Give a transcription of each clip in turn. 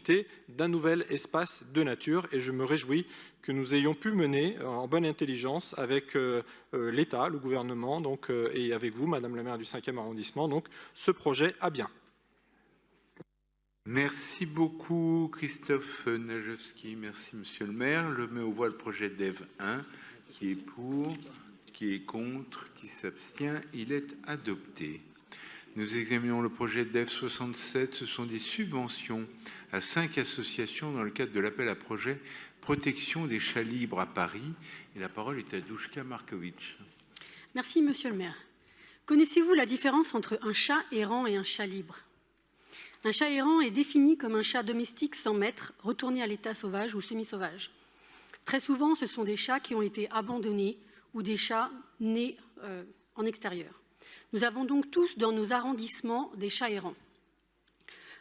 possibilité d'un nouvel espace de nature. Et je me réjouis que nous ayons pu mener en bonne intelligence avec l'État, le gouvernement et avec vous, Madame la maire du 5e arrondissement, ce projet à bien. Merci beaucoup Christophe Najewski, merci Monsieur le maire. Je mets aux voix le projet DEV 1, qui est pour, qui est contre, qui s'abstient, il est adopté. Nous examinons le projet DEV 67, ce sont des subventions à 5 associations dans le cadre de l'appel à projet protection des chats libres à Paris. Et la parole est à Douchka Markovic. Merci Monsieur le maire. Connaissez-vous la différence entre un chat errant et un chat libre ? Un chat errant est défini comme un chat domestique sans maître, retourné à l'état sauvage ou semi-sauvage. Très souvent, ce sont des chats qui ont été abandonnés ou des chats nés en extérieur. Nous avons donc tous dans nos arrondissements des chats errants.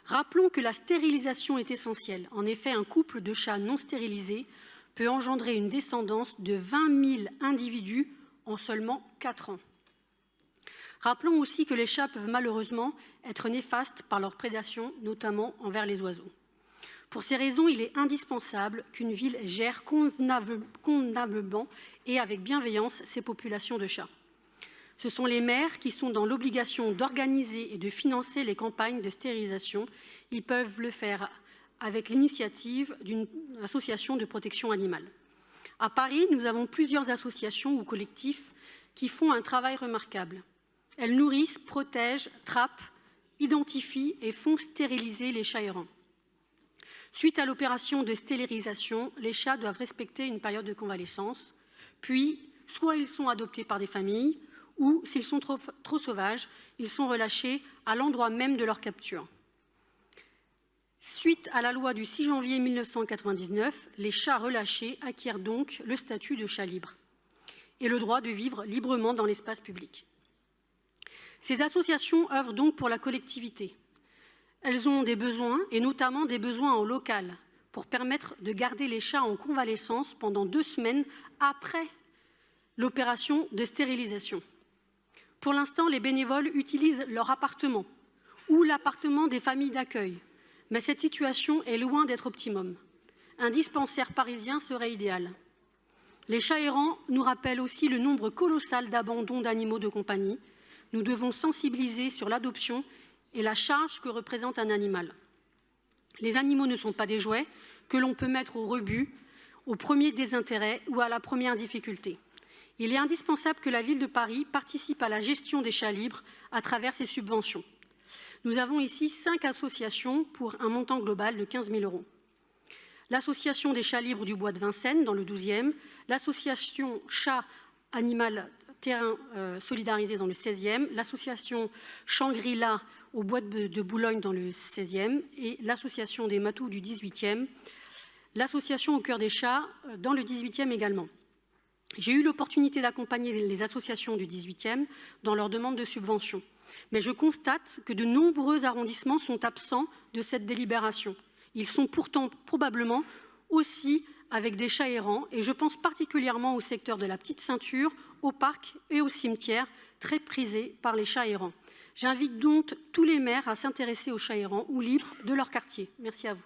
Rappelons que la stérilisation est essentielle. En effet, un couple de chats non stérilisés peut engendrer une descendance de 20 000 individus en seulement 4 ans. Rappelons aussi que les chats peuvent malheureusement être néfastes par leur prédation, notamment envers les oiseaux. Pour ces raisons, il est indispensable qu'une ville gère convenablement et avec bienveillance ces populations de chats. Ce sont les maires qui sont dans l'obligation d'organiser et de financer les campagnes de stérilisation. Ils peuvent le faire avec l'initiative d'une association de protection animale. À Paris, nous avons plusieurs associations ou collectifs qui font un travail remarquable. Elles nourrissent, protègent, trappent, identifient et font stériliser les chats errants. Suite à l'opération de stérilisation, les chats doivent respecter une période de convalescence, puis soit ils sont adoptés par des familles, ou s'ils sont trop sauvages, ils sont relâchés à l'endroit même de leur capture. Suite à la loi du 6 janvier 1999, les chats relâchés acquièrent donc le statut de chat libre et le droit de vivre librement dans l'espace public. Ces associations œuvrent donc pour la collectivité. Elles ont des besoins, et notamment des besoins en local, pour permettre de garder les chats en convalescence pendant 2 semaines après l'opération de stérilisation. Pour l'instant, les bénévoles utilisent leur appartement ou l'appartement des familles d'accueil, mais cette situation est loin d'être optimum. Un dispensaire parisien serait idéal. Les chats errants nous rappellent aussi le nombre colossal d'abandons d'animaux de compagnie. Nous devons sensibiliser sur l'adoption et la charge que représente un animal. Les animaux ne sont pas des jouets que l'on peut mettre au rebut, au premier désintérêt ou à la première difficulté. Il est indispensable que la ville de Paris participe à la gestion des chats libres à travers ses subventions. Nous avons ici 5 associations pour un montant global de 15 000 €. L'association des chats libres du Bois de Vincennes dans le 12e, l'association Chat Animal Terrain solidarisé dans le 16e, l'association Shangri-La au Bois de Boulogne dans le 16e et l'association des Matous du 18e, l'association Au Cœur des Chats dans le 18e également. J'ai eu l'opportunité d'accompagner les associations du 18e dans leur demande de subvention. Mais je constate que de nombreux arrondissements sont absents de cette délibération. Ils sont pourtant probablement aussi avec des chats errants et je pense particulièrement au secteur de la Petite Ceinture, au parc et au cimetière, très prisés par les chats errants. J'invite donc tous les maires à s'intéresser aux chats errants ou libres de leur quartier. Merci à vous.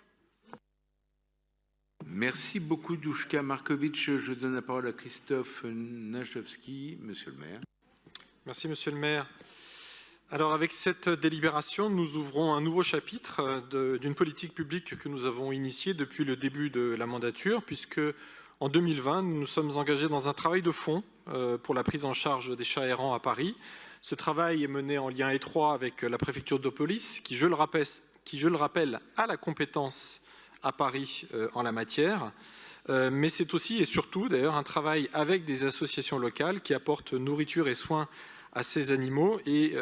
Merci beaucoup, Douchka Markovic. Je donne la parole à Christophe Najewski, Monsieur le maire. Merci, Monsieur le maire. Alors, avec cette délibération, nous ouvrons un nouveau chapitre d'une politique publique que nous avons initiée depuis le début de la mandature, puisque en 2020, nous nous sommes engagés dans un travail de fond pour la prise en charge des chats errants à Paris. Ce travail est mené en lien étroit avec la préfecture de police, qui, je le rappelle, a la compétence à Paris en la matière. Mais c'est aussi et surtout d'ailleurs un travail avec des associations locales qui apportent nourriture et soins à ces animaux et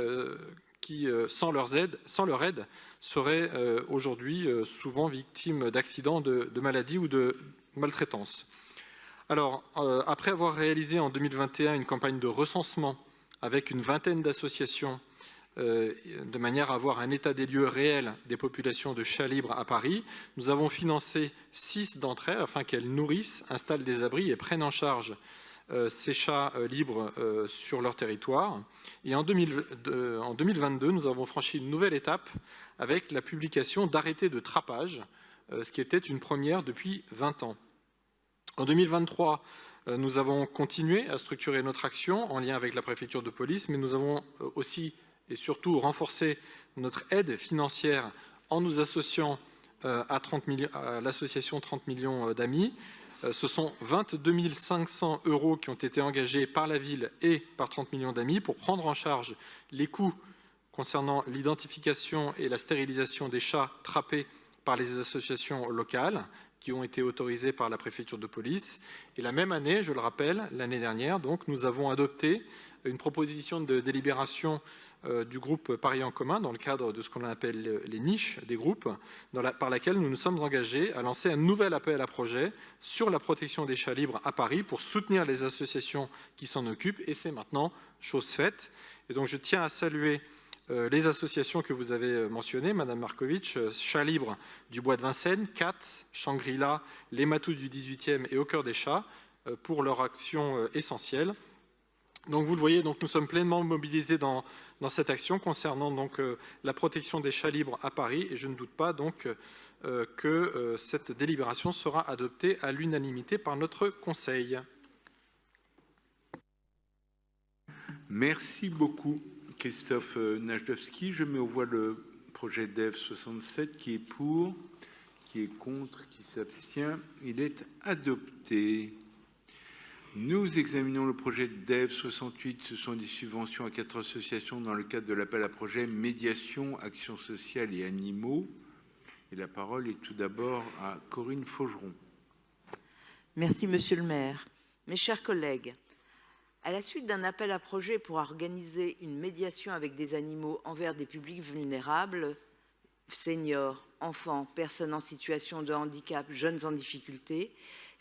qui, sans leur aide, seraient aujourd'hui souvent victimes d'accidents, de maladies ou de maltraitance. Alors, après avoir réalisé en 2021 une campagne de recensement avec une vingtaine d'associations de manière à avoir un état des lieux réel des populations de chats libres à Paris, nous avons financé 6 d'entre elles afin qu'elles nourrissent, installent des abris et prennent en charge ces chats libres sur leur territoire. Et en 2022, nous avons franchi une nouvelle étape avec la publication d'arrêtés de trappage ce qui était une première depuis 20 ans. En 2023, nous avons continué à structurer notre action en lien avec la préfecture de police, mais nous avons aussi et surtout renforcé notre aide financière en nous associant à l'association 30 millions d'amis. Ce sont 22 500 € qui ont été engagés par la ville et par 30 millions d'amis pour prendre en charge les coûts concernant l'identification et la stérilisation des chats trappés par les associations locales qui ont été autorisées par la préfecture de police. Et la même année, je le rappelle, l'année dernière, donc, nous avons adopté une proposition de délibération du groupe Paris en commun dans le cadre de ce qu'on appelle les niches des groupes, par laquelle nous nous sommes engagés à lancer un nouvel appel à projet sur la protection des chats libres à Paris pour soutenir les associations qui s'en occupent, et c'est maintenant chose faite. Et donc je tiens à saluer les associations que vous avez mentionnées, Madame Markovitch, Chats Libres du Bois de Vincennes, CATS, Shangri-La, les Matous du 18e et Au Cœur des Chats, pour leur action essentielle. Donc vous le voyez, donc, nous sommes pleinement mobilisés dans cette action concernant donc, la protection des chats libres à Paris, et je ne doute pas donc que cette délibération sera adoptée à l'unanimité par notre Conseil. Merci beaucoup, Christophe Najdowski. Je mets aux voix le projet DEV 67 qui est pour, qui est contre, qui s'abstient. Il est adopté. Nous examinons le projet de DEV 68. Ce sont des subventions à 4 associations dans le cadre de l'appel à projet Médiation, Action sociale et Animaux. Et la parole est tout d'abord à Corinne Faugeron. Merci, Monsieur le maire. Mes chers collègues, à la suite d'un appel à projet pour organiser une médiation avec des animaux envers des publics vulnérables, seniors, enfants, personnes en situation de handicap, jeunes en difficulté,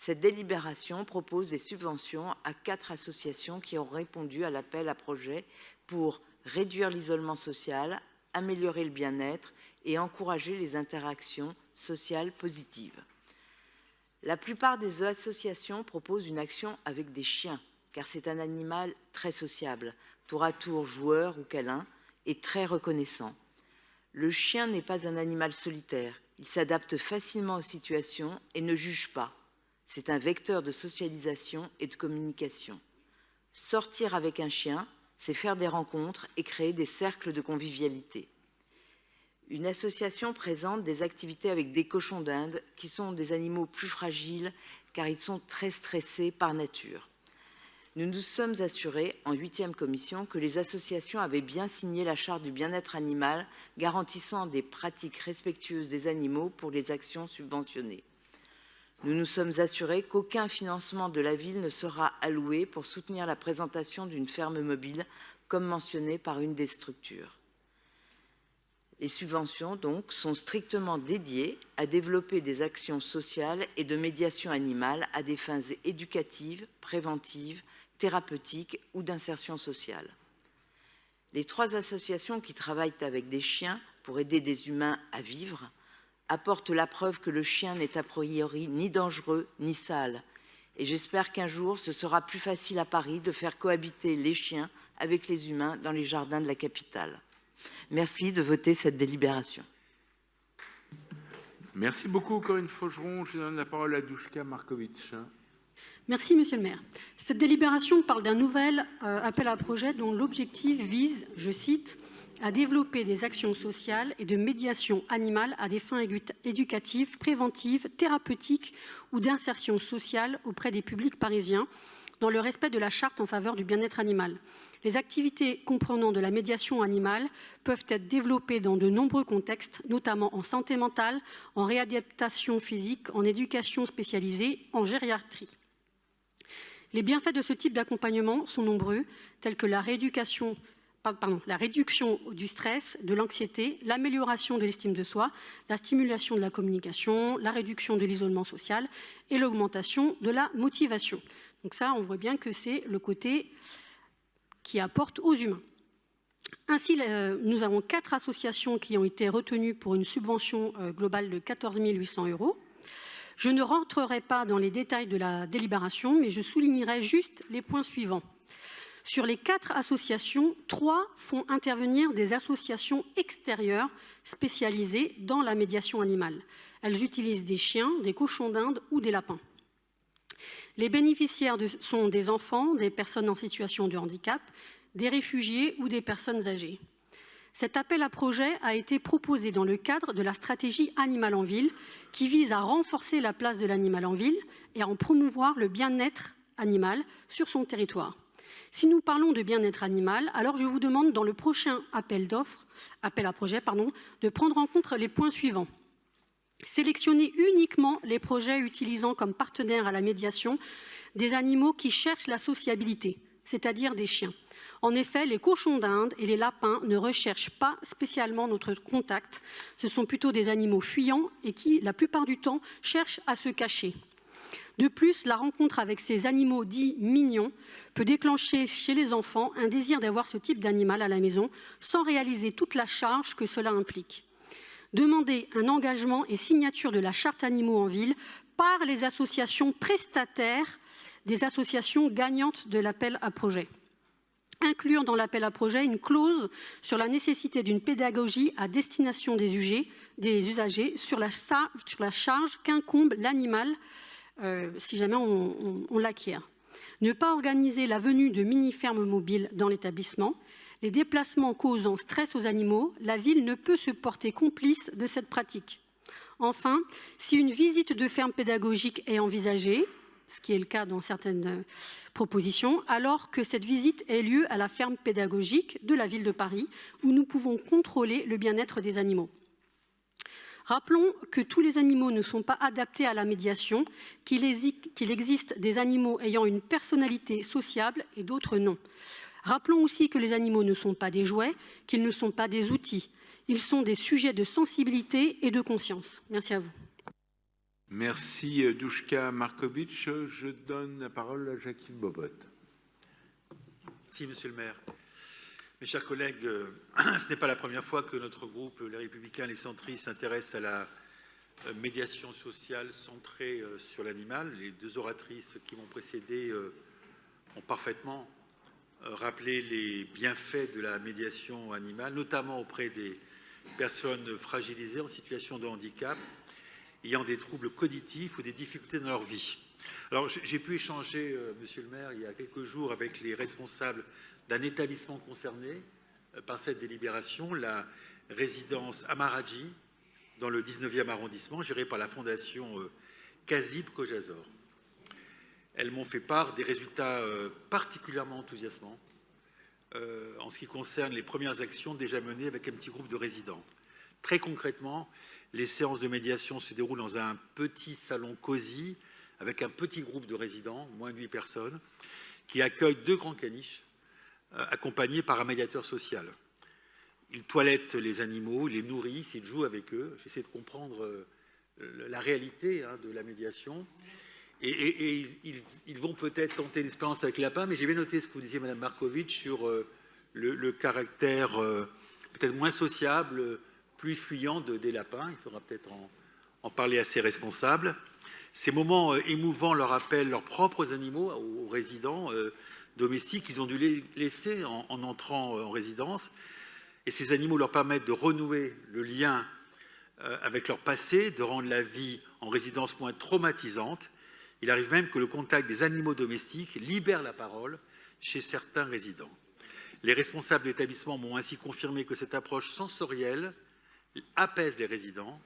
cette délibération propose des subventions à 4 associations qui ont répondu à l'appel à projet pour réduire l'isolement social, améliorer le bien-être et encourager les interactions sociales positives. La plupart des associations proposent une action avec des chiens, car c'est un animal très sociable, tour à tour joueur ou câlin, et très reconnaissant. Le chien n'est pas un animal solitaire, il s'adapte facilement aux situations et ne juge pas. C'est un vecteur de socialisation et de communication. Sortir avec un chien, c'est faire des rencontres et créer des cercles de convivialité. Une association présente des activités avec des cochons d'Inde qui sont des animaux plus fragiles car ils sont très stressés par nature. Nous nous sommes assurés en 8e commission que les associations avaient bien signé la charte du bien-être animal garantissant des pratiques respectueuses des animaux pour les actions subventionnées. Nous nous sommes assurés qu'aucun financement de la ville ne sera alloué pour soutenir la présentation d'une ferme mobile, comme mentionné par une des structures. Les subventions, donc, sont strictement dédiées à développer des actions sociales et de médiation animale à des fins éducatives, préventives, thérapeutiques ou d'insertion sociale. Les 3 associations qui travaillent avec des chiens pour aider des humains à vivre apporte la preuve que le chien n'est a priori ni dangereux ni sale. Et j'espère qu'un jour, ce sera plus facile à Paris de faire cohabiter les chiens avec les humains dans les jardins de la capitale. Merci de voter cette délibération. Merci beaucoup, Corinne Faugeron. Je donne la parole à Douchka Markovitch. Merci, Monsieur le maire. Cette délibération parle d'un nouvel appel à projet dont l'objectif vise, je cite, à développer des actions sociales et de médiation animale à des fins éducatives, préventives, thérapeutiques ou d'insertion sociale auprès des publics parisiens, dans le respect de la charte en faveur du bien-être animal. Les activités comprenant de la médiation animale peuvent être développées dans de nombreux contextes, notamment en santé mentale, en réadaptation physique, en éducation spécialisée, en gériatrie. Les bienfaits de ce type d'accompagnement sont nombreux, tels que la réduction du stress, de l'anxiété, l'amélioration de l'estime de soi, la stimulation de la communication, la réduction de l'isolement social et l'augmentation de la motivation. Donc ça, on voit bien que c'est le côté qui apporte aux humains. Ainsi, nous avons 4 associations qui ont été retenues pour une subvention globale de 14 800 €. Je ne rentrerai pas dans les détails de la délibération, mais je soulignerai juste les points suivants. Sur les 4 associations, 3 font intervenir des associations extérieures spécialisées dans la médiation animale. Elles utilisent des chiens, des cochons d'Inde ou des lapins. Les bénéficiaires sont des enfants, des personnes en situation de handicap, des réfugiés ou des personnes âgées. Cet appel à projet a été proposé dans le cadre de la stratégie Animal en ville, qui vise à renforcer la place de l'animal en ville et à en promouvoir le bien-être animal sur son territoire. Si nous parlons de bien-être animal, alors je vous demande dans le prochain appel à projet, de prendre en compte les points suivants. Sélectionner uniquement les projets utilisant comme partenaires à la médiation des animaux qui cherchent la sociabilité, c'est-à-dire des chiens. En effet, les cochons d'Inde et les lapins ne recherchent pas spécialement notre contact. Ce sont plutôt des animaux fuyants et qui, la plupart du temps, cherchent à se cacher. De plus, la rencontre avec ces animaux dits mignons peut déclencher chez les enfants un désir d'avoir ce type d'animal à la maison sans réaliser toute la charge que cela implique. Demander un engagement et signature de la charte animaux en ville par les associations prestataires des associations gagnantes de l'appel à projet. Inclure dans l'appel à projet une clause sur la nécessité d'une pédagogie à destination des usagers sur la charge qu'incombe l'animal si jamais on l'acquiert. Ne pas organiser la venue de mini-fermes mobiles dans l'établissement. Les déplacements causant stress aux animaux, la ville ne peut se porter complice de cette pratique. Enfin, si une visite de ferme pédagogique est envisagée, ce qui est le cas dans certaines propositions, alors que cette visite ait lieu à la ferme pédagogique de la ville de Paris, où nous pouvons contrôler le bien-être des animaux. Rappelons que tous les animaux ne sont pas adaptés à la médiation, qu'il existe des animaux ayant une personnalité sociable et d'autres non. Rappelons aussi que les animaux ne sont pas des jouets, qu'ils ne sont pas des outils. Ils sont des sujets de sensibilité et de conscience. Merci à vous. Merci Douchka Markovitch. Je donne la parole à Jacqueline Bobot. Merci Monsieur le maire. Mes chers collègues, ce n'est pas la première fois que notre groupe, les Républicains et les Centristes, s'intéresse à la médiation sociale centrée sur l'animal. Les deux oratrices qui m'ont précédé ont parfaitement rappelé les bienfaits de la médiation animale, notamment auprès des personnes fragilisées en situation de handicap, ayant des troubles cognitifs ou des difficultés dans leur vie. Alors, j'ai pu échanger, Monsieur le maire, il y a quelques jours avec les responsables d'un établissement concerné par cette délibération, la résidence Amaradji, dans le 19e arrondissement, gérée par la fondation Kazib Kojazor. Elles m'ont fait part des résultats particulièrement enthousiasmants en ce qui concerne les premières actions déjà menées avec un petit groupe de résidents. Très concrètement, les séances de médiation se déroulent dans un petit salon cosy avec un petit groupe de résidents, moins de 8 personnes, qui accueillent 2 grands caniches accompagnés par un médiateur social. Ils toilettent les animaux, ils les nourrissent, ils jouent avec eux. J'essaie de comprendre la réalité de la médiation. Et ils vont peut-être tenter l'expérience avec les lapins, mais j'ai bien noté ce que vous disiez, Madame Markovitch, sur le caractère peut-être moins sociable, plus fuyant des lapins. Il faudra peut-être en parler à ces responsables. Ces moments émouvants leur rappellent leurs propres animaux aux résidents domestiques qu'ils ont dû les laisser en entrant en résidence. Et ces animaux leur permettent de renouer le lien avec leur passé, de rendre la vie en résidence moins traumatisante. Il arrive même que le contact des animaux domestiques libère la parole chez certains résidents. Les responsables de l'établissement m'ont ainsi confirmé que cette approche sensorielle apaise les résidents,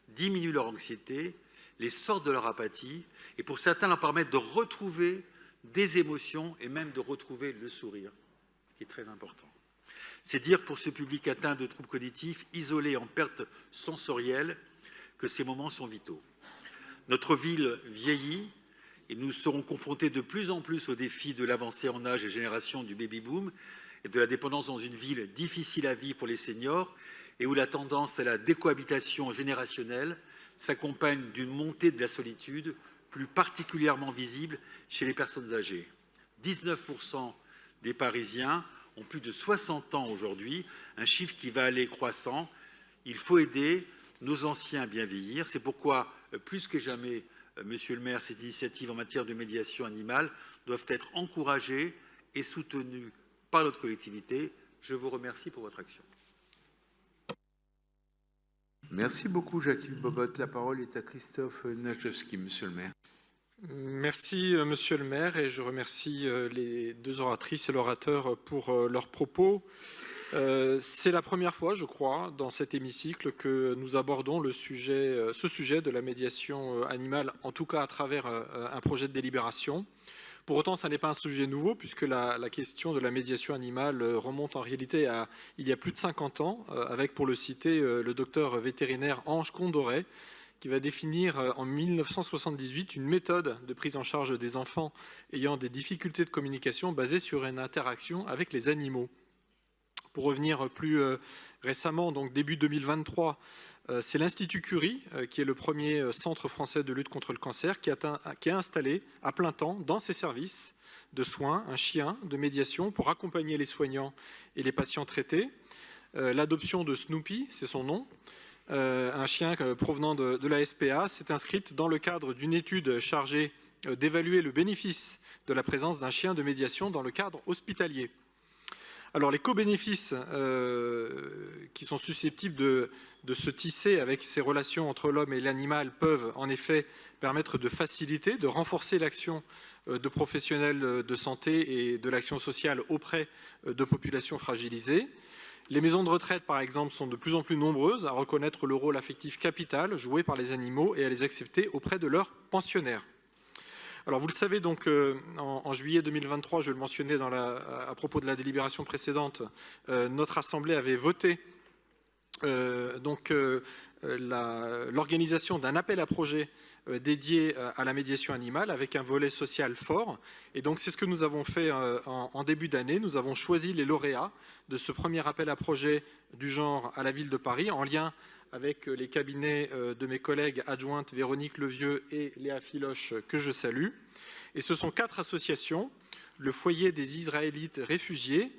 diminue leur anxiété, les sort de leur apathie et pour certains leur permettent de retrouver des émotions et même de retrouver le sourire, ce qui est très important. C'est dire pour ce public atteint de troubles cognitifs, isolé en perte sensorielle, que ces moments sont vitaux. Notre ville vieillit et nous serons confrontés de plus en plus aux défis de l'avancée en âge et génération du baby-boom et de la dépendance dans une ville difficile à vivre pour les seniors et où la tendance à la décohabitation générationnelle s'accompagne d'une montée de la solitude plus particulièrement visible chez les personnes âgées. 19% des Parisiens ont plus de 60 ans aujourd'hui, un chiffre qui va aller croissant. Il faut aider nos anciens à bien vieillir. C'est pourquoi, plus que jamais, Monsieur le maire, ces initiatives en matière de médiation animale doivent être encouragées et soutenues par notre collectivité. Je vous remercie pour votre action. Merci beaucoup, Jacqueline Bobot. La parole est à Christophe Najewski, monsieur le maire. Merci, monsieur le maire, et je remercie les deux oratrices et l'orateur pour leurs propos. C'est la première fois, je crois, dans cet hémicycle que nous abordons ce sujet de la médiation animale, en tout cas à travers un projet de délibération. Pour autant, ça n'est pas un sujet nouveau, puisque la question de la médiation animale remonte en réalité à il y a plus de 50 ans, avec, pour le citer, le docteur vétérinaire Ange Condoret, qui va définir en 1978 une méthode de prise en charge des enfants ayant des difficultés de communication basée sur une interaction avec les animaux. Pour revenir plus récemment, donc début 2023, c'est l'Institut Curie, qui est le premier centre français de lutte contre le cancer, qui a installé à plein temps dans ses services de soins un chien de médiation pour accompagner les soignants et les patients traités. L'adoption de Snoopy, c'est son nom, un chien provenant de la SPA, s'est inscrite dans le cadre d'une étude chargée d'évaluer le bénéfice de la présence d'un chien de médiation dans le cadre hospitalier. Alors les co-bénéfices qui sont susceptibles de se tisser avec ces relations entre l'homme et l'animal peuvent en effet permettre de faciliter, de renforcer l'action de professionnels de santé et de l'action sociale auprès de populations fragilisées. Les maisons de retraite, par exemple, sont de plus en plus nombreuses à reconnaître le rôle affectif capital joué par les animaux et à les accepter auprès de leurs pensionnaires. Alors vous le savez, donc, en juillet 2023, je le mentionnais à propos de la délibération précédente, notre Assemblée avait voté l'organisation d'un appel à projet dédié à la médiation animale avec un volet social fort. Et donc c'est ce que nous avons fait en début d'année. Nous avons choisi les lauréats de ce premier appel à projet du genre à la ville de Paris, en lien avec les cabinets de mes collègues adjointes Véronique Levieux et Léa Filoche, que je salue. Et ce sont 4 associations, le Foyer des Israélites réfugiés,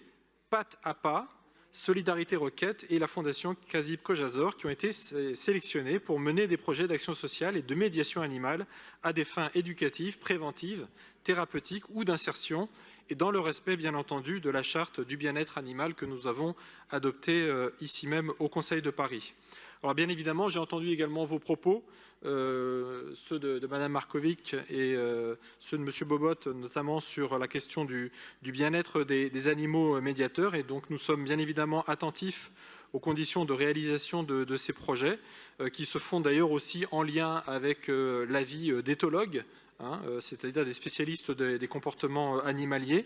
Pat à Pas, Solidarité Requête et la Fondation Kazib Kojazor, qui ont été sélectionnées pour mener des projets d'action sociale et de médiation animale à des fins éducatives, préventives, thérapeutiques ou d'insertion, et dans le respect, bien entendu, de la charte du bien-être animal que nous avons adoptée ici même au Conseil de Paris. Alors bien évidemment, j'ai entendu également vos propos, ceux de Madame Markovic et ceux de Monsieur Bobot, notamment sur la question du bien-être des animaux médiateurs. Et donc nous sommes bien évidemment attentifs aux conditions de réalisation de ces projets, qui se font d'ailleurs aussi en lien avec l'avis d'éthologues, c'est-à-dire des spécialistes des comportements animaliers.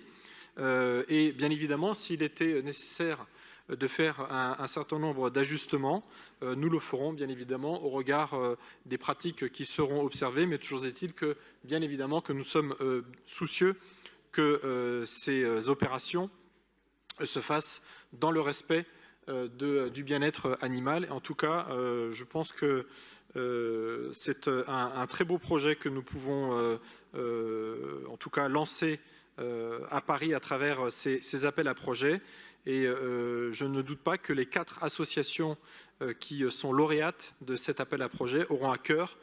Et bien évidemment, s'il était nécessaire de faire un certain nombre d'ajustements, nous le ferons bien évidemment au regard des pratiques qui seront observées, mais toujours est-il que bien évidemment que nous sommes soucieux que ces opérations se fassent dans le respect du bien-être animal. En tout cas, je pense que c'est un très beau projet que nous pouvons en tout cas lancer à Paris à travers ces appels à projets. Et je ne doute pas que les 4 associations qui sont lauréates de cet appel à projet auront à cœur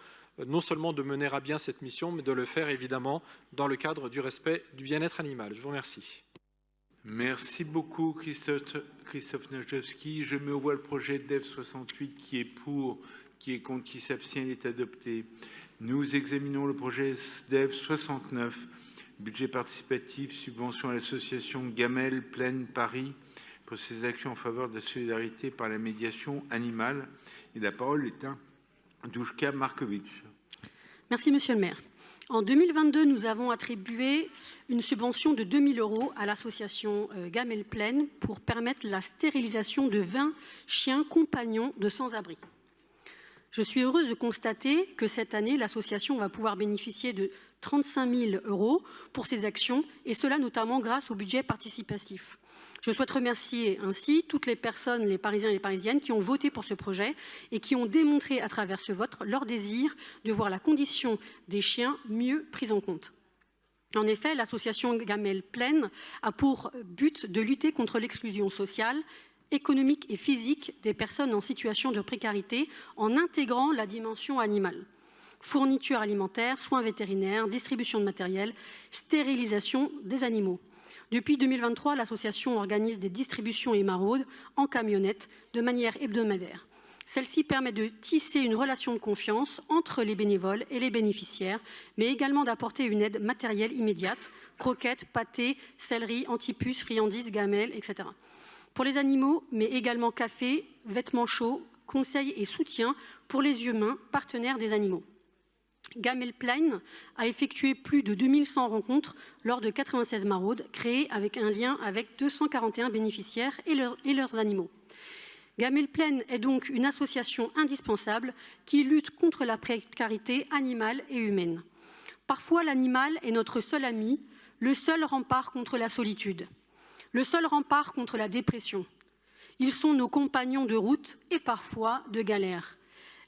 non seulement de mener à bien cette mission, mais de le faire évidemment dans le cadre du respect du bien-être animal. Je vous remercie. Merci beaucoup, Christophe Najewski. Je mets aux voix le projet DEV 68 qui est pour, qui est contre, qui s'abstient, il est adopté. Nous examinons le projet DEV 69, budget participatif, subvention à l'association Gamelle Plaine Paris pour ses actions en faveur de la solidarité par la médiation animale. Et la parole est à Douchka Markovic. Merci, Monsieur le maire. En 2022, nous avons attribué une subvention de 2 000 € à l'association Gamelle Plaine pour permettre la stérilisation de 20 chiens compagnons de sans-abri. Je suis heureuse de constater que cette année, l'association va pouvoir bénéficier de 35 000 € pour ses actions, et cela notamment grâce au budget participatif. Je souhaite remercier ainsi toutes les personnes, les Parisiens et les Parisiennes, qui ont voté pour ce projet et qui ont démontré à travers ce vote leur désir de voir la condition des chiens mieux prise en compte. En effet, l'association Gamelle Plaine a pour but de lutter contre l'exclusion sociale, économique et physique des personnes en situation de précarité en intégrant la dimension animale. Fourniture alimentaire, soins vétérinaires, distribution de matériel, stérilisation des animaux. Depuis 2023, l'association organise des distributions et maraudes en camionnette de manière hebdomadaire. Celle-ci permet de tisser une relation de confiance entre les bénévoles et les bénéficiaires, mais également d'apporter une aide matérielle immédiate, croquettes, pâtés, céleri, antipuces, friandises, gamelles, etc. Pour les animaux, mais également café, vêtements chauds, conseils et soutien pour les humains partenaires des animaux. Gamelplein a effectué plus de 2100 rencontres lors de 96 maraudes, créées avec un lien avec 241 bénéficiaires et leurs animaux. Gamelplein est donc une association indispensable qui lutte contre la précarité animale et humaine. Parfois, l'animal est notre seul ami, le seul rempart contre la solitude, le seul rempart contre la dépression. Ils sont nos compagnons de route et parfois de galère.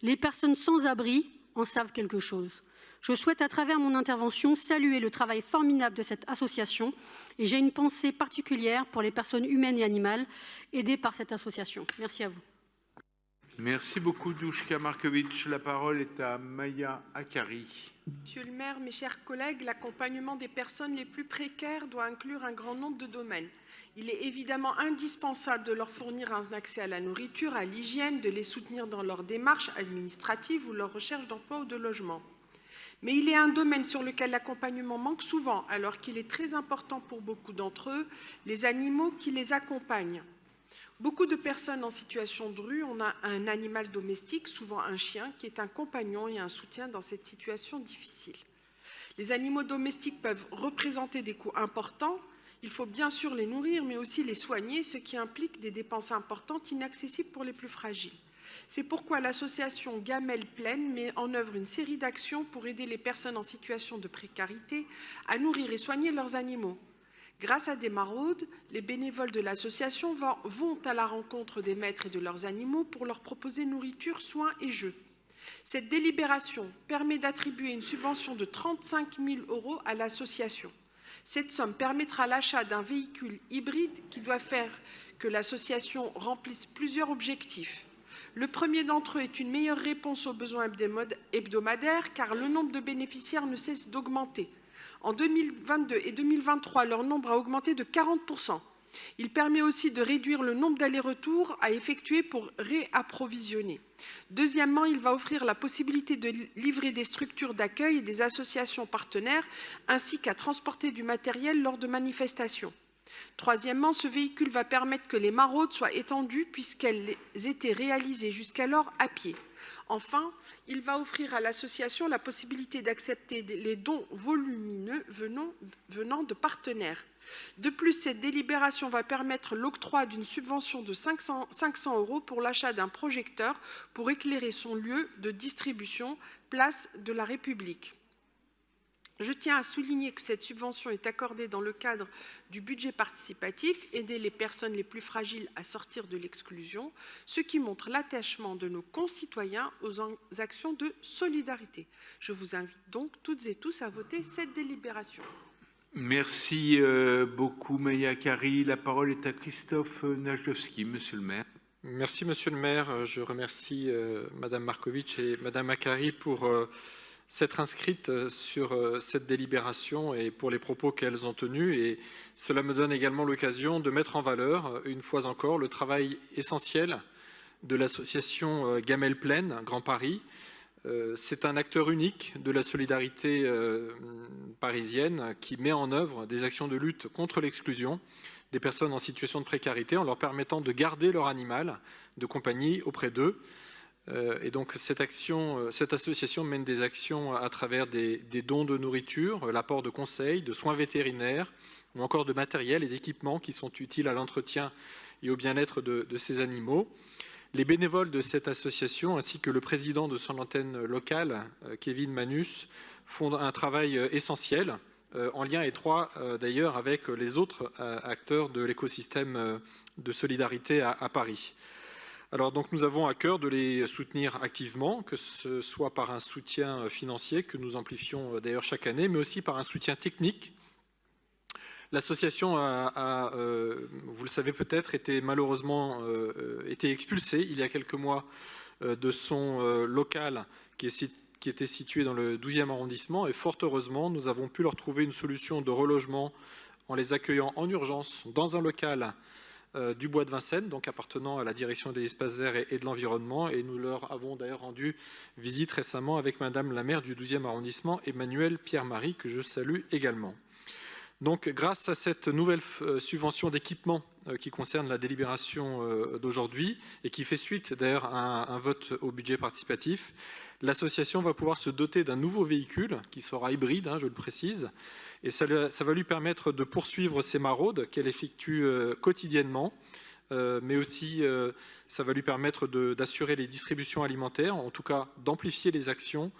Les personnes sans abri en savent quelque chose. Je souhaite, à travers mon intervention, saluer le travail formidable de cette association et j'ai une pensée particulière pour les personnes humaines et animales aidées par cette association. Merci à vous. Merci beaucoup, Douchka Markovic. La parole est à Maya Akari. Monsieur le maire, mes chers collègues, l'accompagnement des personnes les plus précaires doit inclure un grand nombre de domaines. Il est évidemment indispensable de leur fournir un accès à la nourriture, à l'hygiène, de les soutenir dans leurs démarches administratives ou leur recherche d'emploi ou de logement. Mais il est un domaine sur lequel l'accompagnement manque souvent, alors qu'il est très important pour beaucoup d'entre eux, les animaux qui les accompagnent. Beaucoup de personnes en situation de rue ont un animal domestique, souvent un chien, qui est un compagnon et un soutien dans cette situation difficile. Les animaux domestiques peuvent représenter des coûts importants. Il faut bien sûr les nourrir, mais aussi les soigner, ce qui implique des dépenses importantes inaccessibles pour les plus fragiles. C'est pourquoi l'association Gamelplein met en œuvre une série d'actions pour aider les personnes en situation de précarité à nourrir et soigner leurs animaux. Grâce à des maraudes, les bénévoles de l'association vont à la rencontre des maîtres et de leurs animaux pour leur proposer nourriture, soins et jeux. Cette délibération permet d'attribuer une subvention de 35 000 € à l'association. Cette somme permettra l'achat d'un véhicule hybride qui doit faire que l'association remplisse plusieurs objectifs. Le premier d'entre eux est une meilleure réponse aux besoins hebdomadaires car le nombre de bénéficiaires ne cesse d'augmenter. En 2022 et 2023, leur nombre a augmenté de 40%. Il permet aussi de réduire le nombre d'allers-retours à effectuer pour réapprovisionner. Deuxièmement, il va offrir la possibilité de livrer des structures d'accueil et des associations partenaires, ainsi qu'à transporter du matériel lors de manifestations. Troisièmement, ce véhicule va permettre que les maraudes soient étendues puisqu'elles étaient réalisées jusqu'alors à pied. Enfin, il va offrir à l'association la possibilité d'accepter les dons volumineux venant de partenaires. De plus, cette délibération va permettre l'octroi d'une subvention de 500 € pour l'achat d'un projecteur pour éclairer son lieu de distribution, place de la République. Je tiens à souligner que cette subvention est accordée dans le cadre du budget participatif, aider les personnes les plus fragiles à sortir de l'exclusion, ce qui montre l'attachement de nos concitoyens aux actions de solidarité. Je vous invite donc toutes et tous à voter cette délibération. Merci beaucoup, Maya Akari. La parole est à Christophe Najdowski, monsieur le maire. Merci, monsieur le maire. Je remercie madame Markovic et madame Akari pour s'être inscrites sur cette délibération et pour les propos qu'elles ont tenus. Et cela me donne également l'occasion de mettre en valeur, une fois encore, le travail essentiel de l'association Gamelplein Grand Paris. C'est un acteur unique de la solidarité parisienne qui met en œuvre des actions de lutte contre l'exclusion des personnes en situation de précarité en leur permettant de garder leur animal de compagnie auprès d'eux. Et donc cette association mène des actions à travers des dons de nourriture, l'apport de conseils, de soins vétérinaires ou encore de matériel et d'équipements qui sont utiles à l'entretien et au bien-être de ces animaux. Les bénévoles de cette association ainsi que le président de son antenne locale, Kevin Manus, font un travail essentiel, en lien étroit d'ailleurs avec les autres acteurs de l'écosystème de solidarité à Paris. Alors donc nous avons à cœur de les soutenir activement, que ce soit par un soutien financier que nous amplifions d'ailleurs chaque année, mais aussi par un soutien technique. L'association a, vous le savez peut-être, malheureusement été expulsée il y a quelques mois de son local qui était situé dans le 12e arrondissement et fort heureusement nous avons pu leur trouver une solution de relogement en les accueillant en urgence dans un local du Bois de Vincennes, donc appartenant à la direction des espaces verts et de l'environnement. Et nous leur avons d'ailleurs rendu visite récemment avec Madame la maire du 12e arrondissement, Emmanuelle Pierre-Marie, que je salue également. Donc, grâce à cette nouvelle subvention d'équipement qui concerne la délibération d'aujourd'hui et qui fait suite d'ailleurs à un vote au budget participatif, l'association va pouvoir se doter d'un nouveau véhicule qui sera hybride, je le précise, et ça va lui permettre de poursuivre ses maraudes qu'elle effectue quotidiennement, mais aussi ça va lui permettre d'assurer les distributions alimentaires, en tout cas d'amplifier les actions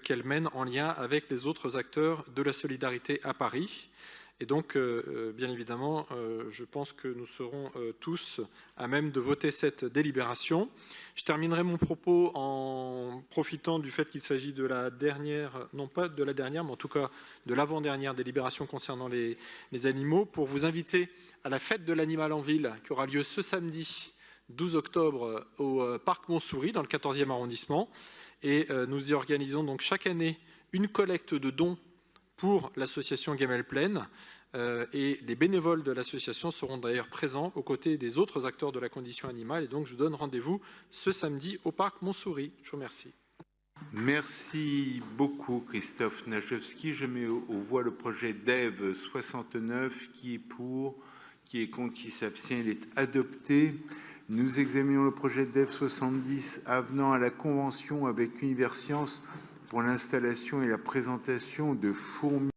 qu'elle mène en lien avec les autres acteurs de la solidarité à Paris. Et donc, bien évidemment, je pense que nous serons tous à même de voter cette délibération. Je terminerai mon propos en profitant du fait qu'il s'agit de la dernière, non pas de la dernière, mais en tout cas de l'avant-dernière délibération concernant les animaux, pour vous inviter à la fête de l'animal en ville qui aura lieu ce samedi 12 octobre au Parc Montsouris, dans le 14e arrondissement. Et nous y organisons donc chaque année une collecte de dons pour l'association Gamelle Plaine, et les bénévoles de l'association seront d'ailleurs présents aux côtés des autres acteurs de la condition animale. Et donc, je vous donne rendez-vous ce samedi au Parc Montsouris. Je vous remercie. Merci beaucoup, Christophe Najewski. Je mets aux voix le projet DEV 69, qui est pour, qui est contre, qui s'abstient. Il est adopté. Nous examinons le projet DEV 70, avenant à la convention avec Universcience pour l'installation et la présentation de fourmis